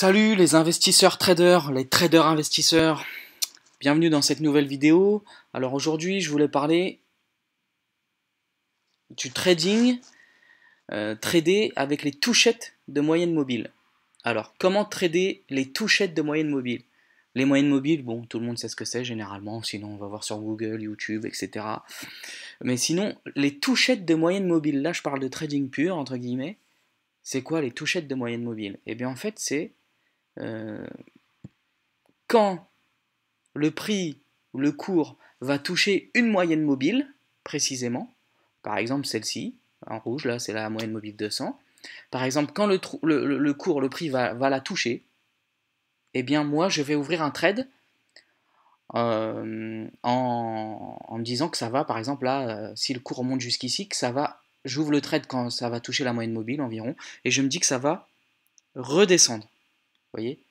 Salut les investisseurs traders, les traders investisseurs, bienvenue dans cette nouvelle vidéo. Alors aujourd'hui je voulais parler du trading, trader avec les touchettes de moyenne mobile. Alors comment trader les touchettes de moyenne mobile? Les moyennes mobiles, bon tout le monde sait ce que c'est généralement, sinon on va voir sur Google, YouTube, etc. Mais sinon les touchettes de moyenne mobile, là je parle de trading pur entre guillemets. C'est quoi les touchettes de moyenne mobile? Eh bien en fait c'est quand le prix ou le cours va toucher une moyenne mobile, précisément, par exemple celle-ci, en rouge, là c'est la moyenne mobile 200, par exemple quand le cours, le prix va la toucher, eh bien moi je vais ouvrir un trade en me disant que ça va, par exemple là, si le cours monte jusqu'ici, que ça va, j'ouvre le trade quand ça va toucher la moyenne mobile environ, et je me dis que ça va redescendre, vous voyez,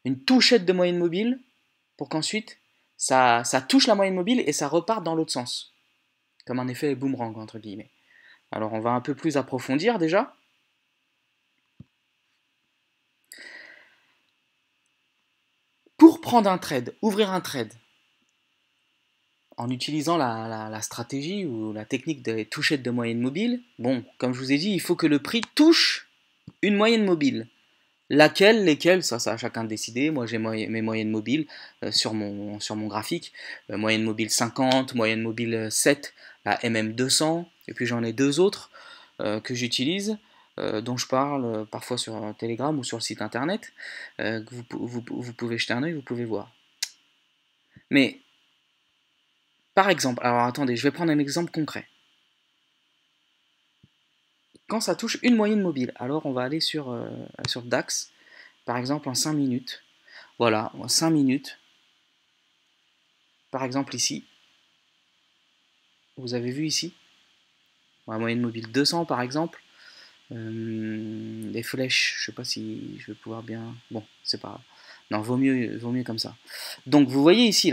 une touchette de moyenne mobile, pour qu'ensuite ça touche la moyenne mobile et ça repart dans l'autre sens, comme un effet boomerang entre guillemets. Alors on va un peu plus approfondir déjà. Pour prendre un trade, ouvrir un trade, en utilisant la stratégie ou la technique des touchettes de moyenne mobile, bon, comme je vous ai dit, il faut que le prix touche une moyenne mobile. Laquelle, lesquelles, ça à chacun de décider. Moi j'ai mes moyennes mobiles sur mon graphique. Moyenne mobile 50, moyenne mobile 7, la MM200, et puis j'en ai deux autres que j'utilise, dont je parle parfois sur Telegram ou sur le site internet, que vous pouvez jeter un œil, vous pouvez voir. Mais, par exemple, alors attendez, je vais prendre un exemple concret. Quand ça touche une moyenne mobile, alors on va aller sur DAX, par exemple en 5 minutes. Voilà, 5 minutes. Par exemple ici, vous avez vu ici, la moyenne mobile 200 par exemple, les flèches, je sais pas si je vais pouvoir bien, bon, c'est pas grave, non, vaut mieux comme ça. Donc vous voyez ici,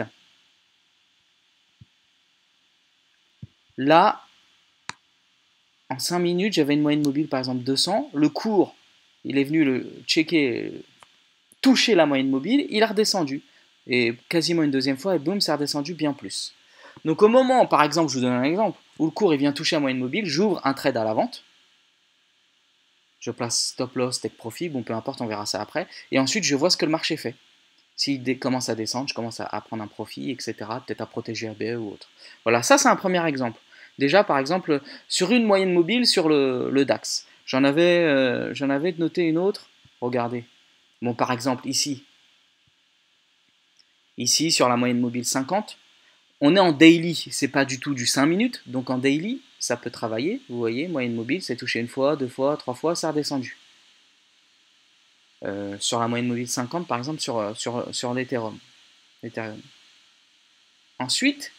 là, en 5 minutes, j'avais une moyenne mobile par exemple 200, le cours, il est venu le checker, toucher la moyenne mobile, il a redescendu, et quasiment une deuxième fois, et boum, ça a redescendu bien plus. Donc au moment, par exemple, je vous donne un exemple, où le cours il vient toucher la moyenne mobile, j'ouvre un trade à la vente, je place stop loss, take profit, bon peu importe, on verra ça après, et ensuite je vois ce que le marché fait. S'il commence à descendre, je commence à prendre un profit, etc., peut-être à protéger ABE ou autre. Voilà, ça c'est un premier exemple. Déjà par exemple, sur une moyenne mobile sur le DAX, j'en avais noté une autre, regardez, bon par exemple ici sur la moyenne mobile 50, on est en daily, c'est pas du tout du 5 minutes, donc en daily, ça peut travailler, vous voyez, moyenne mobile, c'est touché une fois, deux fois, trois fois, ça a redescendu. Sur la moyenne mobile 50, par exemple, sur l'Ethereum. Ensuite,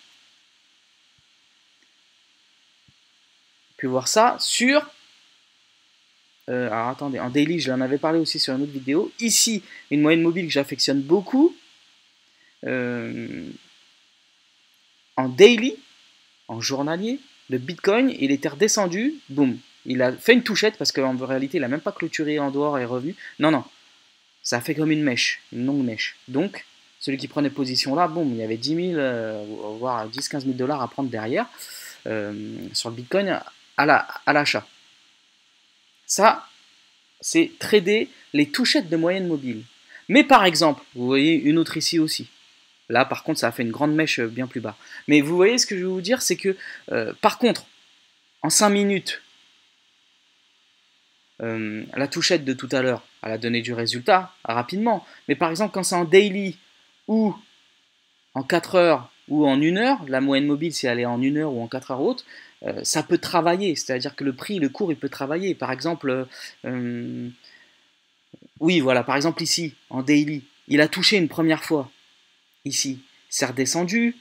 on peut voir ça sur... alors attendez, en daily, je l'en avais parlé aussi sur une autre vidéo. Ici, une moyenne mobile que j'affectionne beaucoup. En daily, en journalier, le Bitcoin, il était redescendu, boum. Il a fait une touchette parce qu'en réalité, il n'a même pas clôturé en dehors et est revenu. Non, non. Ça a fait comme une mèche, une longue mèche. Donc, celui qui prenait position là, boum, il y avait 10 000, voire 10-15 000 dollars à prendre derrière sur le Bitcoin à l'achat. Ça, c'est trader les touchettes de moyenne mobile. Mais par exemple, vous voyez une autre ici aussi. Là, par contre, ça a fait une grande mèche bien plus bas. Mais vous voyez ce que je vais vous dire, c'est que, par contre, en 5 minutes, la touchette de tout à l'heure, elle a donné du résultat rapidement. Mais par exemple, quand c'est en daily ou en 4 heures ou en 1 heure, la moyenne mobile, si elle est en 1 heure ou en 4 heures ou autre, ça peut travailler. C'est-à-dire que le prix, le cours, il peut travailler. Par exemple, oui, voilà, par exemple ici, en daily, il a touché une première fois. Ici, c'est redescendu,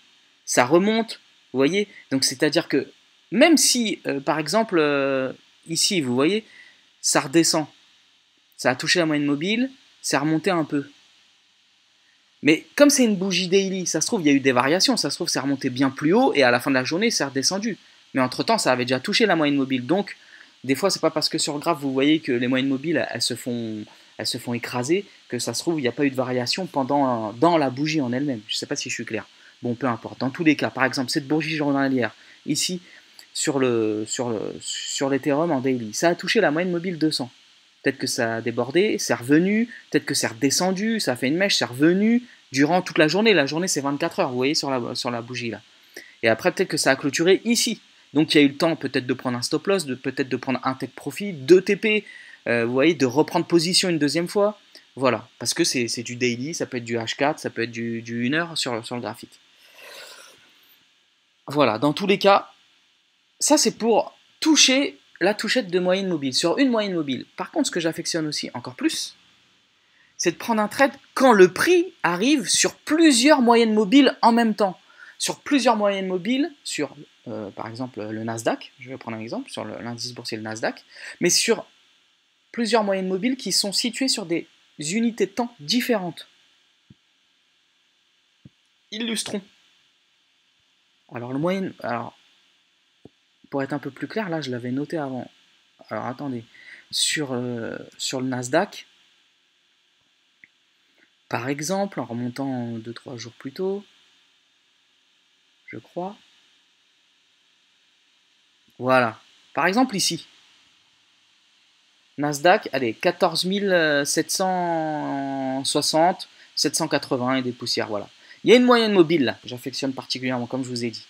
ça remonte, vous voyez. Donc c'est-à-dire que même si, par exemple, ici, vous voyez, ça redescend, ça a touché la moyenne mobile, c'est remonté un peu. Mais comme c'est une bougie daily, ça se trouve, il y a eu des variations, ça se trouve, c'est remonté bien plus haut, et à la fin de la journée, c'est redescendu. Mais entre-temps, ça avait déjà touché la moyenne mobile. Donc, des fois, c'est pas parce que sur le graphe, vous voyez que les moyennes mobiles, elles se font elles se font écraser, que ça se trouve, il n'y a pas eu de variation dans la bougie en elle-même. Je ne sais pas si je suis clair. Bon, peu importe. Dans tous les cas, par exemple, cette bougie journalière, ici, sur l'Ethereum en daily, ça a touché la moyenne mobile 200. Peut-être que ça a débordé, c'est revenu, peut-être que c'est redescendu, ça a fait une mèche, c'est revenu durant toute la journée. La journée, c'est 24 heures, vous voyez, sur la bougie, là. Et après, peut-être que ça a clôturé ici. Donc, il y a eu le temps peut-être de prendre un stop loss, peut-être de prendre un take profit, 2 TP, vous voyez, de reprendre position une deuxième fois. Voilà, parce que c'est du daily, ça peut être du H4, ça peut être du 1 heure sur le graphique. Voilà, dans tous les cas, ça c'est pour toucher la touchette de moyenne mobile, sur une moyenne mobile. Par contre, ce que j'affectionne aussi encore plus, c'est de prendre un trade quand le prix arrive sur plusieurs moyennes mobiles en même temps. Sur plusieurs moyennes mobiles, sur par exemple le Nasdaq, je vais prendre un exemple, sur l'indice boursier le Nasdaq, mais sur plusieurs moyennes mobiles qui sont situées sur des unités de temps différentes. Illustrons. Alors, pour être un peu plus clair, là, je l'avais noté avant. Alors, attendez. Sur le Nasdaq, par exemple, en remontant 2-3 jours plus tôt, je crois. Voilà. Par exemple, ici. Nasdaq, allez, 14 760, 780 et des poussières, voilà. Il y a une moyenne mobile, là, que j'affectionne particulièrement, comme je vous ai dit.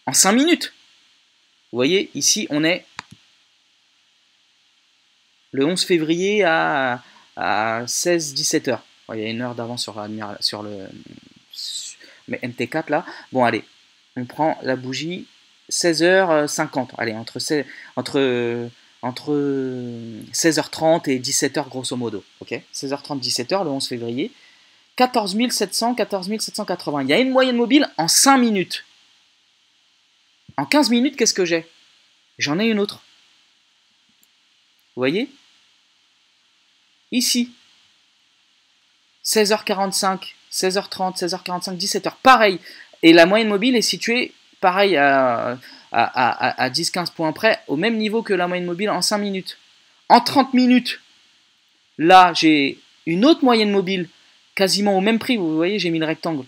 En 5 minutes. Vous voyez, ici, on est le 11 février à 16-17 heures. Il y a une heure d'avance sur le MT4 là. Bon, allez, on prend la bougie 16h50. Allez, entre 16h30 et 17h grosso modo. Ok, 16h30, 17h le 11 février. 14 700, 14 780. Il y a une moyenne mobile en 5 minutes. En 15 minutes, qu'est-ce que j'ai? J'en ai une autre. Vous voyez? Ici, 16h45, 16h30, 16h45, 17h, pareil. Et la moyenne mobile est située, pareil, à 10-15 points près, au même niveau que la moyenne mobile en 5 minutes. En 30 minutes, là, j'ai une autre moyenne mobile, quasiment au même prix, vous voyez, j'ai mis le rectangle.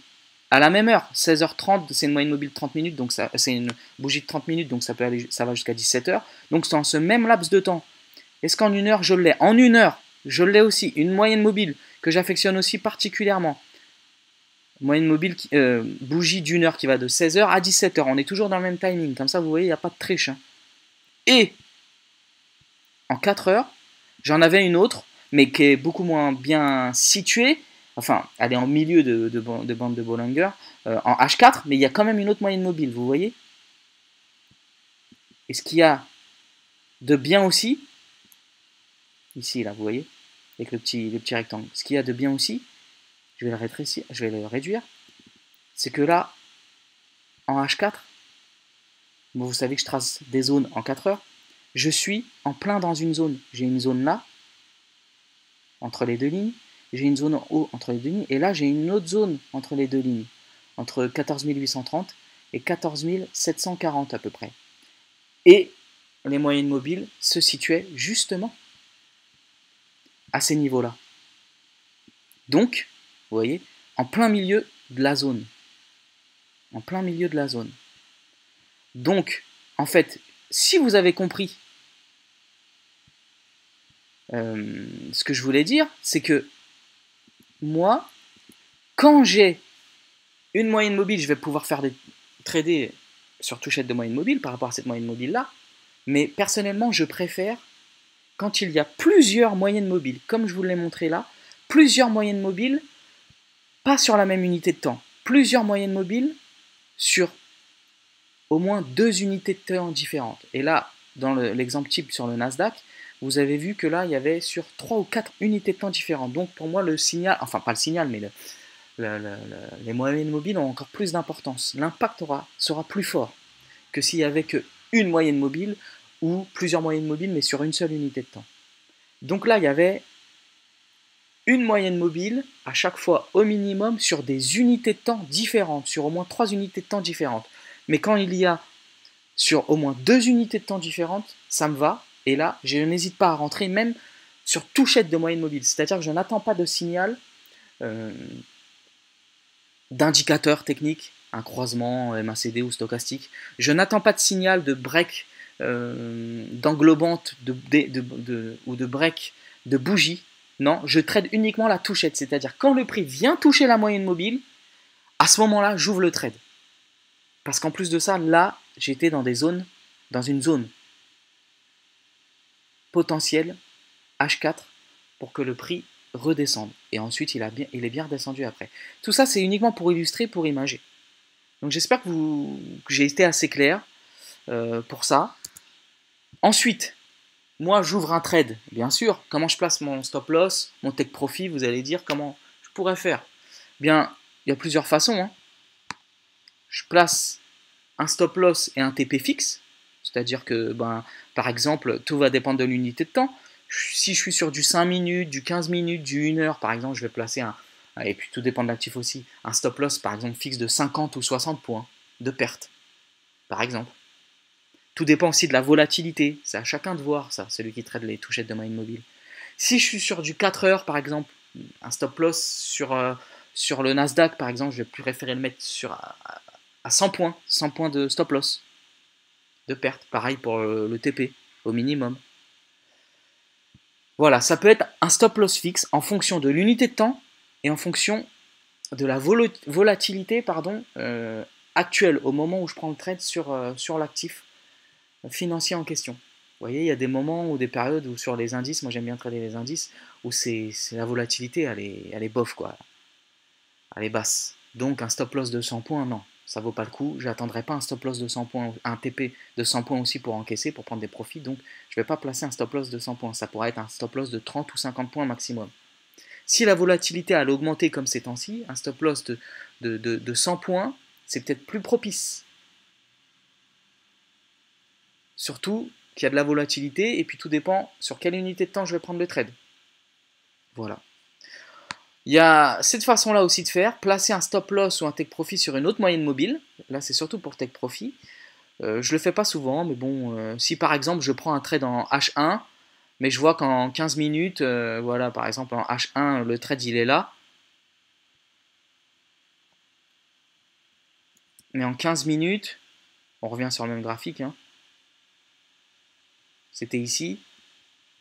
À la même heure, 16h30, c'est une moyenne mobile de 30 minutes, donc c'est une bougie de 30 minutes, donc ça va jusqu'à 17h. Donc c'est dans ce même laps de temps. Est-ce qu'en une heure, je l'ai? En une heure, je l'ai aussi. Une moyenne mobile que j'affectionne aussi particulièrement. Moyenne mobile, bougie d'une heure qui va de 16h à 17h. On est toujours dans le même timing. Comme ça, vous voyez, il n'y a pas de triche. Hein. Et en 4 heures, j'en avais une autre, mais qui est beaucoup moins bien située. Enfin, elle est en milieu de bande de Bollinger, en H4, mais il y a quand même une autre moyenne mobile, vous voyez. Et ce qu'il y a de bien aussi, ici, là, vous voyez, avec le petit rectangle. Ce qu'il y a de bien aussi, je vais le rétrécir, je vais le réduire, c'est que là, en H4, bon, vous savez que je trace des zones en 4 heures, je suis en plein dans une zone. J'ai une zone là, entre les deux lignes, j'ai une zone en haut entre les deux lignes, et là j'ai une autre zone entre les deux lignes, entre 14 830 et 14 740 à peu près. Et les moyennes mobiles se situaient justement à ces niveaux-là. Donc, vous voyez, en plein milieu de la zone. En plein milieu de la zone. Donc, en fait, si vous avez compris ce que je voulais dire, c'est que moi, quand j'ai une moyenne mobile, je vais pouvoir faire des trader sur touchette de moyenne mobile par rapport à cette moyenne mobile-là. Mais personnellement, je préfère quand il y a plusieurs moyennes mobiles, comme je vous l'ai montré là, plusieurs moyennes mobiles, pas sur la même unité de temps, plusieurs moyennes mobiles sur au moins 2 unités de temps différentes. Et là, dans l'exemple type sur le Nasdaq, vous avez vu que là, il y avait sur 3 ou 4 unités de temps différentes. Donc pour moi, le signal, enfin pas le signal, mais les moyennes mobiles ont encore plus d'importance. L'impact sera plus fort que s'il n'y avait qu'une moyenne mobile ou plusieurs moyennes mobiles, mais sur une seule unité de temps. Donc là, il y avait une moyenne mobile à chaque fois au minimum sur des unités de temps différentes, sur au moins 3 unités de temps différentes. Mais quand il y a sur au moins 2 unités de temps différentes, ça me va. Et là, je n'hésite pas à rentrer même sur touchette de moyenne mobile. C'est-à-dire que je n'attends pas de signal euh, d'indicateur technique, un croisement MACD ou stochastique. Je n'attends pas de signal de break d'englobante ou de break de bougie. Non, je trade uniquement la touchette. C'est-à-dire quand le prix vient toucher la moyenne mobile, à ce moment-là, j'ouvre le trade. Parce qu'en plus de ça, là, j'étais dans une zone potentielle H4 pour que le prix redescende. Et ensuite, il est bien redescendu après. Tout ça, c'est uniquement pour illustrer, pour imager. Donc j'espère que j'ai été assez clair pour ça. Ensuite, moi, j'ouvre un trade, bien sûr. Comment je place mon stop loss, mon take profit, vous allez dire comment je pourrais faire. Bien, il y a plusieurs façons. Hein. Je place un stop loss et un TP fixe. C'est-à-dire que, par exemple, tout va dépendre de l'unité de temps. Si je suis sur du 5 minutes, du 15 minutes, du 1 heure, par exemple, je vais placer et puis tout dépend de l'actif aussi, un stop loss, par exemple, fixe de 50 ou 60 points de perte, par exemple. Tout dépend aussi de la volatilité. C'est à chacun de voir ça, celui qui trade les touchettes de moyenne mobile. Si je suis sur du 4 heures, par exemple, un stop loss sur le Nasdaq, par exemple, je vais préférer le mettre à 100 points de stop loss de perte. Pareil pour le TP, au minimum. Voilà, ça peut être un stop loss fixe en fonction de l'unité de temps et en fonction de la volatilité actuelle, au moment où je prends le trade sur l'actif financier en question. Vous voyez, il y a des moments ou des périodes où sur les indices, moi j'aime bien trader les indices, où c'est la volatilité, elle est bof, quoi. Elle est basse. Donc un stop loss de 100 points, non, ça vaut pas le coup. J'attendrai pas un stop loss de 100 points, un TP de 100 points aussi pour encaisser, pour prendre des profits. Donc je vais pas placer un stop loss de 100 points. Ça pourrait être un stop loss de 30 ou 50 points maximum. Si la volatilité a augmenté comme ces temps-ci, un stop loss de 100 points, c'est peut-être plus propice. Surtout qu'il y a de la volatilité et puis tout dépend sur quelle unité de temps je vais prendre le trade. Voilà. Il y a cette façon-là aussi de faire, placer un stop loss ou un take profit sur une autre moyenne mobile. Là, c'est surtout pour take profit. Je le fais pas souvent, mais bon, si par exemple je prends un trade en H1, mais je vois qu'en 15 minutes, voilà, par exemple en H1, le trade il est là. Mais en 15 minutes, on revient sur le même graphique, hein. C'était ici.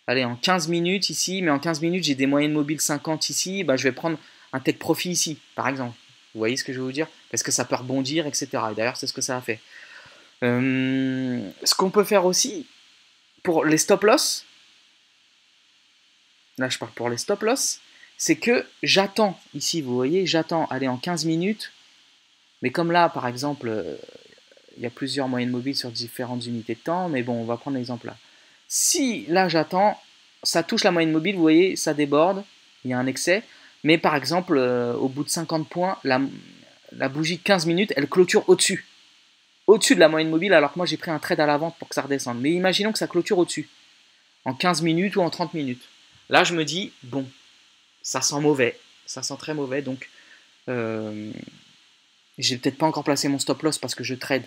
Allez, en 15 minutes ici, mais en 15 minutes, j'ai des moyennes mobiles 50 ici, je vais prendre un take profit ici, par exemple. Vous voyez ce que je veux vous dire? Parce que ça peut rebondir, etc. Et d'ailleurs, c'est ce que ça a fait. Ce qu'on peut faire aussi, pour les stop loss, là je parle pour les stop loss, c'est que j'attends, ici vous voyez, j'attends, allez, en 15 minutes, mais comme là, par exemple, il y a plusieurs moyennes mobiles sur différentes unités de temps, mais bon, on va prendre l'exemple là. Si là j'attends, ça touche la moyenne mobile, vous voyez, ça déborde, il y a un excès, mais par exemple, au bout de 50 points, la bougie 15 minutes, elle clôture au-dessus de la moyenne mobile, alors que moi j'ai pris un trade à la vente pour que ça redescende. Mais imaginons que ça clôture au-dessus, en 15 minutes ou en 30 minutes. Là je me dis, bon, ça sent mauvais, ça sent très mauvais, donc j'ai peut-être pas encore placé mon stop loss parce que je trade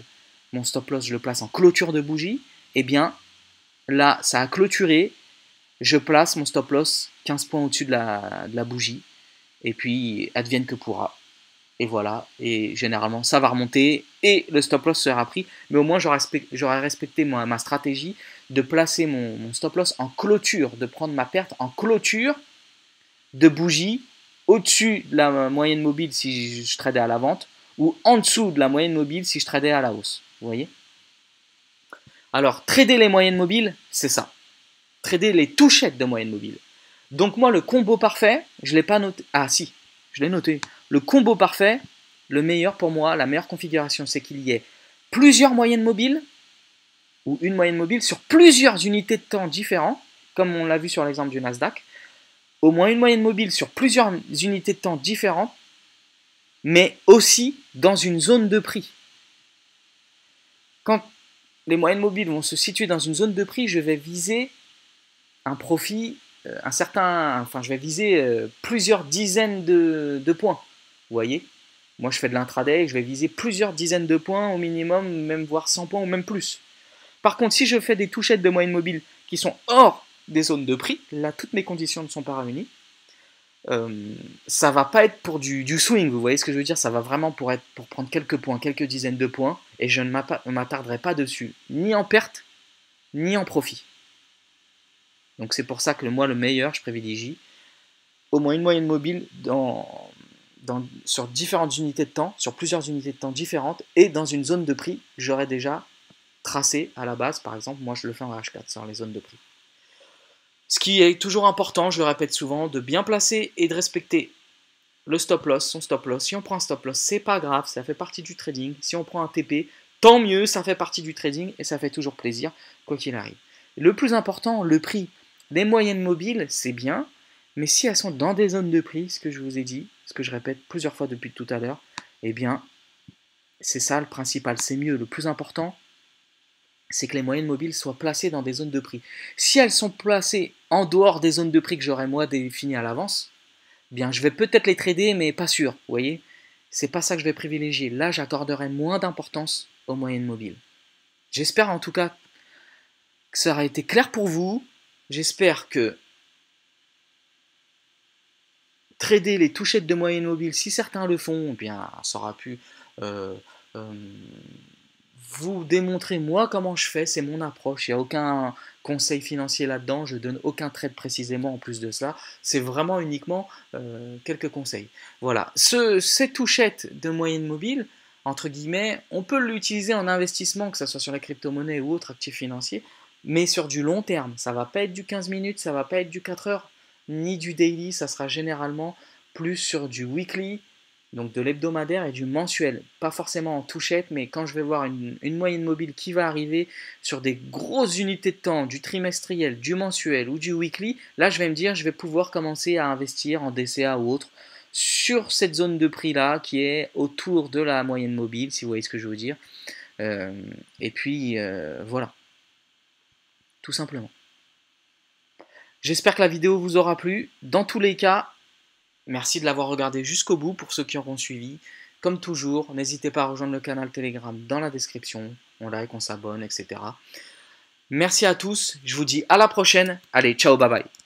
mon stop loss, je le place en clôture de bougie, et bien là ça a clôturé, je place mon stop loss 15 points au-dessus de la bougie, et puis advienne que pourra. Et voilà, et généralement ça va remonter et le stop loss sera pris, mais au moins j'aurais respecté ma stratégie de placer mon stop loss en clôture, de prendre ma perte en clôture de bougie au-dessus de la moyenne mobile si je tradais à la vente, ou en dessous de la moyenne mobile si je tradais à la hausse. Vous voyez? Alors, trader les moyennes mobiles, c'est ça. Trader les touchettes de moyenne mobile. Donc moi, le combo parfait, je ne l'ai pas noté. Ah si, je l'ai noté. Le combo parfait, le meilleur pour moi, la meilleure configuration, c'est qu'il y ait plusieurs moyennes mobiles, ou une moyenne mobile sur plusieurs unités de temps différentes, comme on l'a vu sur l'exemple du Nasdaq, au moins une moyenne mobile sur plusieurs unités de temps différentes, mais aussi dans une zone de prix. Quand les moyennes mobiles vont se situer dans une zone de prix, je vais viser un profit, je vais viser plusieurs dizaines de points. Vous voyez? Moi, je fais de l'intraday, je vais viser plusieurs dizaines de points au minimum, même voire 100 points ou même plus. Par contre, si je fais des touchettes de moyenne mobile qui sont hors des zones de prix. Là, toutes mes conditions ne sont pas réunies. Ça va pas être pour du swing, vous voyez ce que je veux dire, ça va vraiment pour prendre quelques points, quelques dizaines de points, et je ne m'attarderai pas dessus, ni en perte, ni en profit. Donc c'est pour ça que moi, le meilleur, je privilégie au moins une moyenne mobile sur différentes unités de temps, sur plusieurs unités de temps différentes, et dans une zone de prix, j'aurais déjà tracé à la base. Par exemple, moi je le fais en H4 sur les zones de prix. Ce qui est toujours important, je le répète souvent, de bien placer et de respecter le stop loss, son stop loss. Si on prend un stop loss, c'est pas grave, ça fait partie du trading. Si on prend un TP, tant mieux, ça fait partie du trading et ça fait toujours plaisir, quoi qu'il arrive. Le plus important, le prix. Les moyennes mobiles, c'est bien, mais si elles sont dans des zones de prix, ce que je vous ai dit, ce que je répète plusieurs fois depuis tout à l'heure, eh bien, c'est ça le principal, c'est mieux. Le plus important, c'est que les moyennes mobiles soient placées dans des zones de prix. Si elles sont placées en dehors des zones de prix que j'aurais moi définies à l'avance, bien je vais peut-être les trader, mais pas sûr, vous voyez. C'est pas ça que je vais privilégier. Là, j'accorderai moins d'importance aux moyennes mobiles. J'espère en tout cas que ça aura été clair pour vous. J'espère que trader les touchettes de moyennes mobiles, si certains le font, bien ça aura pu vous démontrer moi comment je fais, c'est mon approche, il n'y a aucun conseil financier là-dedans, je donne aucun trade précisément en plus de ça, c'est vraiment uniquement quelques conseils. Voilà, cette touchette de moyenne mobile, entre guillemets, on peut l'utiliser en investissement, que ce soit sur les crypto-monnaies ou autres actifs financiers, mais sur du long terme, ça ne va pas être du 15 minutes, ça ne va pas être du 4 heures, ni du daily, ça sera généralement plus sur du weekly, donc de l'hebdomadaire et du mensuel, pas forcément en touchette, mais quand je vais voir une moyenne mobile qui va arriver sur des grosses unités de temps, du trimestriel, du mensuel ou du weekly, là je vais me dire, je vais pouvoir commencer à investir en DCA ou autre sur cette zone de prix là qui est autour de la moyenne mobile, si vous voyez ce que je veux dire. Et puis voilà, tout simplement. J'espère que la vidéo vous aura plu. Dans tous les cas, merci de l'avoir regardé jusqu'au bout pour ceux qui auront suivi. Comme toujours, n'hésitez pas à rejoindre le canal Telegram dans la description. On like, on s'abonne, etc. Merci à tous. Je vous dis à la prochaine. Allez, ciao, bye bye.